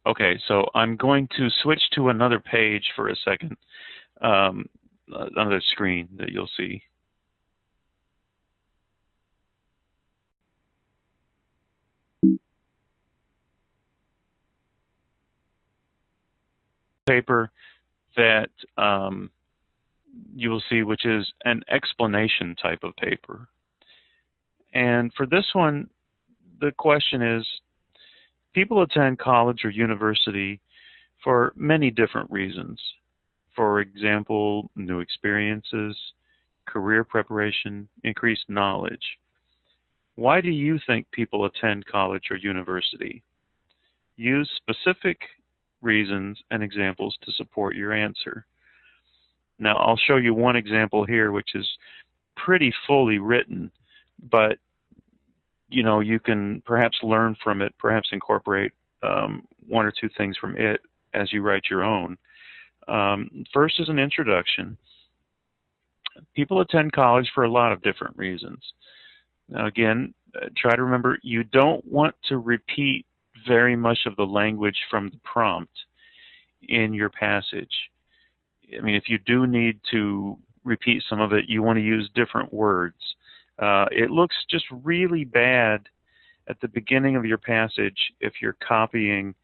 Okay, so I'm going to switch to another page for a second, another screen that you'll see. Paper that you will see, which is an explanation type of paper. And for this one, the question is, people attend college or university for many different reasons. For example, new experiences, career preparation, increased knowledge. Why do you think people attend college or university? Use specific reasons and examples to support your answer. Now, I'll show you one example here, which is pretty fully written, but you can perhaps learn from it, perhaps incorporate one or two things from it as you write your own. First is an introduction. People attend college for a lot of different reasons. Now, again, try to remember you don't want to repeat very much of the language from the prompt in your passage. I mean, if you do need to repeat some of it, you want to use different words. It looks just really bad at the beginning of your passage if you're copying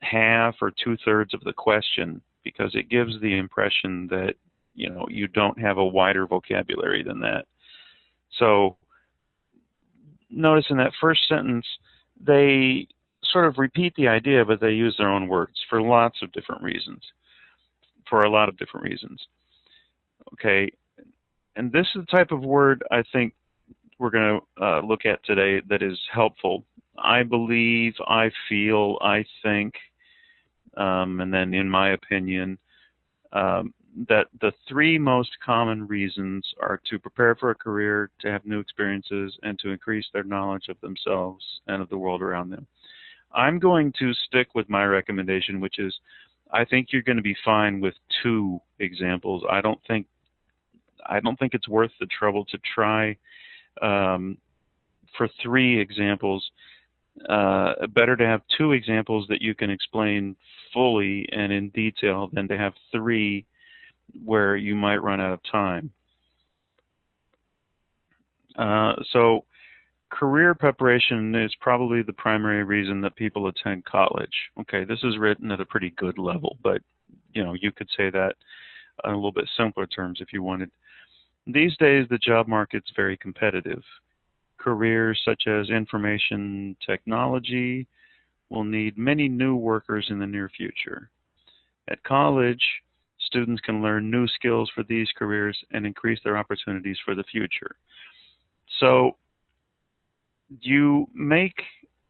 half or two-thirds of the question, because it gives the impression that you don't have a wider vocabulary than that. So notice in that first sentence, they sort of repeat the idea, but they use their own words for lots of different reasons, for a lot of different reasons. Okay, and this is the type of word I think we're going to look at today that is helpful. I believe, I feel, I think, and then in my opinion, that the three most common reasons are to prepare for a career, to have new experiences, and to increase their knowledge of themselves and of the world around them. I'm going to stick with my recommendation, which is I think you're going to be fine with two examples. I don't think it's worth the trouble to try for three examples. Better to have two examples that you can explain fully and in detail than to have three where you might run out of time. So career preparation is probably the primary reason that people attend college. Okay, this is written at a pretty good level, but you could say that in a little bit simpler terms if you wanted. These days, the job market's very competitive. Careers such as information technology will need many new workers in the near future. At college, students can learn new skills for these careers and increase their opportunities for the future. So you make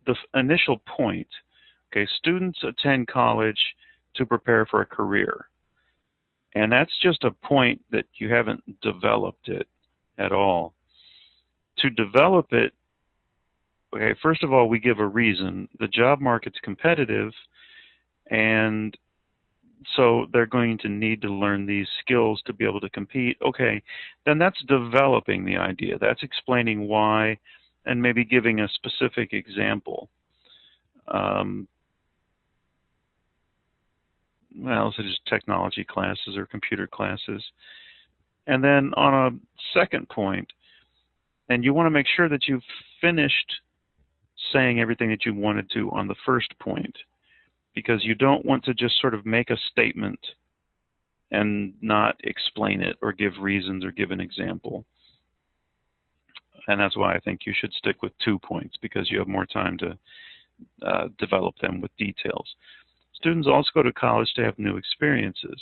the initial point, okay, students attend college to prepare for a career. And that's just a point that you haven't developed it at all. To develop it, okay, first of all, we give a reason. The job market's competitive, and so they're going to need to learn these skills to be able to compete. Okay, then that's developing the idea. That's explaining why and maybe giving a specific example. Well, such as technology classes or computer classes. And then on a second point, and you want to make sure that you've finished saying everything that you wanted to on the first point, because you don't want to just sort of make a statement and not explain it or give reasons or give an example. And that's why I think you should stick with 2 points, because you have more time to develop them with details. Students also go to college to have new experiences.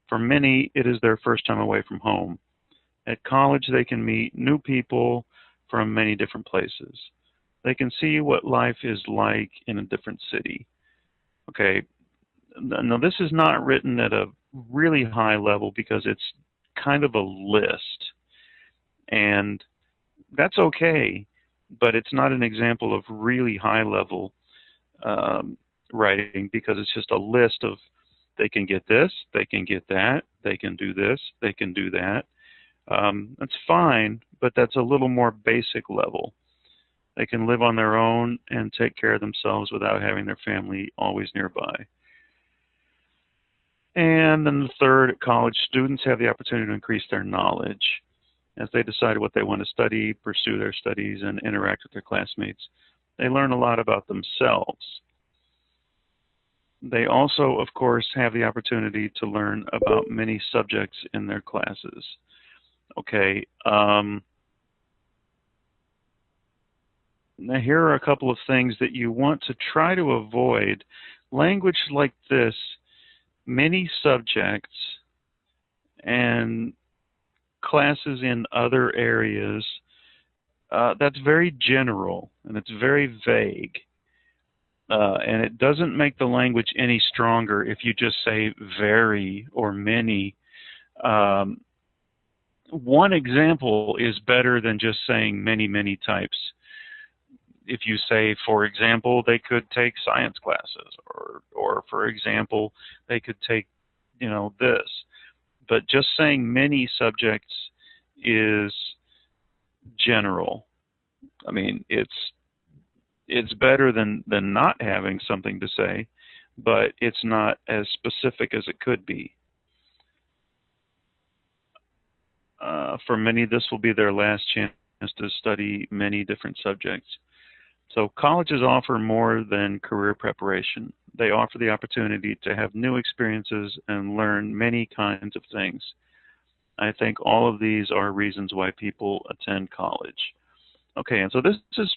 For many, it is their first time away from home. At college, they can meet new people from many different places. They can see what life is like in a different city. Okay, now this is not written at a really high level because it's kind of a list. And that's okay, but it's not an example of really high level writing, because it's just a list of they can get this, they can get that, they can do this, they can do that. That's fine, but that's a little more basic level. They can live on their own and take care of themselves without having their family always nearby. And then the third, college students have the opportunity to increase their knowledge as they decide what they want to study, pursue their studies, and interact with their classmates. They learn a lot about themselves. They also, of course, have the opportunity to learn about many subjects in their classes. Okay, now here are a couple of things that you want to try to avoid. Language like this, many subjects, and classes in other areas, that's very general and it's very vague. And it doesn't make the language any stronger if you just say very or many. One example is better than just saying many, many types. If you say, for example, they could take science classes, or for example, they could take, this. But just saying many subjects is general. I mean, it's better than not having something to say, but it's not as specific as it could be. For many, this will be their last chance to study many different subjects. So colleges offer more than career preparation. They offer the opportunity to have new experiences and learn many kinds of things. I think all of these are reasons why people attend college. Okay, and so this is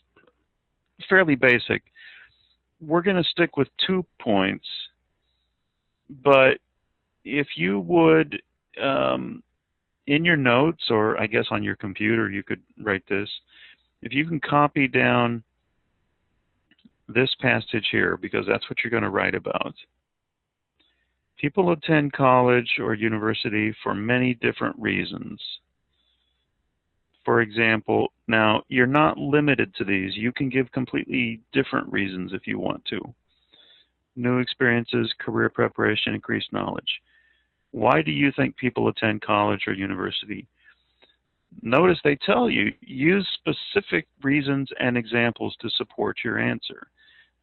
fairly basic. We're going to stick with 2 points, but if you would, in your notes, or I guess on your computer, you could write this. If you can copy down this passage here, because that's what you're going to write about. People attend college or university for many different reasons. For example, now you're not limited to these. You can give completely different reasons if you want to. New experiences, career preparation, increased knowledge. Why do you think people attend college or university? Notice they tell you, use specific reasons and examples to support your answer.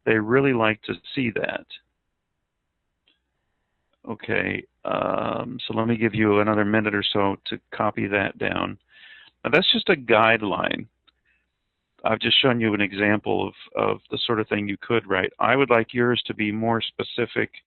They really like to see that. Okay, so let me give you another minute or so to copy that down. Now that's just a guideline. I've just shown you an example of the sort of thing you could write. I would like yours to be more specific